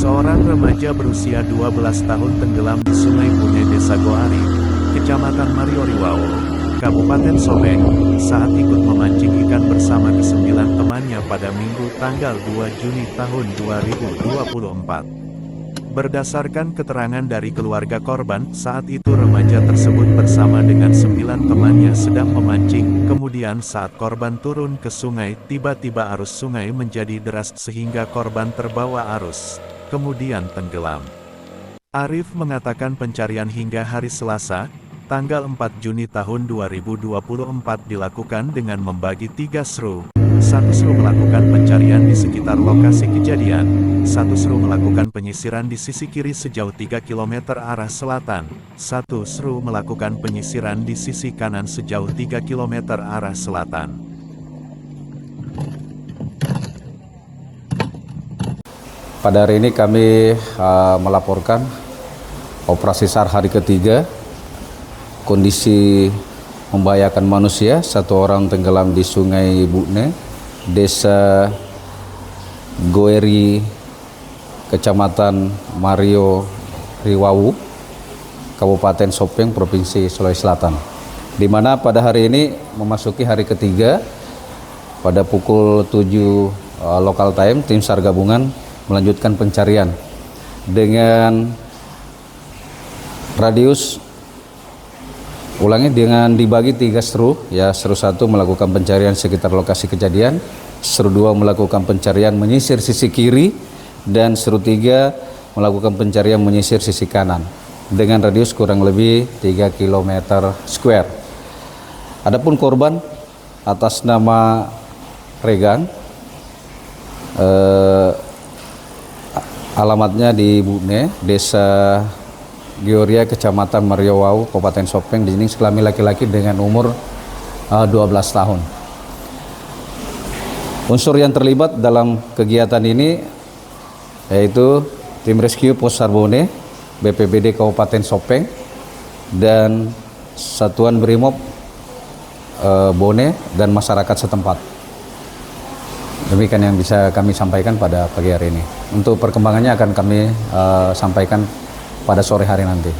Seorang remaja berusia 12 tahun tenggelam di Sungai Bune Desa Goari, Kecamatan Marioriwao, Kabupaten Sobeng, saat ikut memancing ikan bersama ke-9 temannya pada Minggu tanggal 2 Juni tahun 2024. Berdasarkan keterangan dari keluarga korban, saat itu remaja tersebut bersama dengan 9 temannya sedang memancing, kemudian saat korban turun ke sungai, tiba-tiba arus sungai menjadi deras sehingga korban terbawa arus, kemudian tenggelam. Arif mengatakan pencarian hingga hari Selasa, tanggal 4 Juni tahun 2024 dilakukan dengan membagi 3 seru. 1 seru melakukan pencarian di sekitar lokasi kejadian, 1 seru melakukan penyisiran di sisi kiri sejauh 3 km arah selatan, 1 seru melakukan penyisiran di sisi kanan sejauh 3 km arah selatan. Pada hari ini kami melaporkan operasi SAR hari ketiga, kondisi membahayakan manusia, 1 orang tenggelam di Sungai Bune, Desa Goeri, Kecamatan Marioriwao, Kabupaten Sopeng, Provinsi Sulawesi Selatan. Di mana pada hari ini memasuki hari ketiga, pada pukul 7 local time, tim SAR gabungan melanjutkan pencarian dengan radius dengan dibagi 3 seru, ya. Seru 1 melakukan pencarian sekitar lokasi kejadian, seru 2 melakukan pencarian menyisir sisi kiri, dan seru 3 melakukan pencarian menyisir sisi kanan dengan radius kurang lebih 3 km square. Adapun korban atas nama Regan, alamatnya di Bune, Desa Gioria, Kecamatan Marioriwao, Kabupaten Sopeng, jenis kelamin laki-laki dengan umur 12 tahun. Unsur yang terlibat dalam kegiatan ini yaitu tim rescue Posar Bone, BPBD Kabupaten Sopeng, dan Satuan Brimob Bone dan masyarakat setempat. Demikian yang bisa kami sampaikan pada pagi hari ini. Untuk perkembangannya akan kami sampaikan pada sore hari nanti.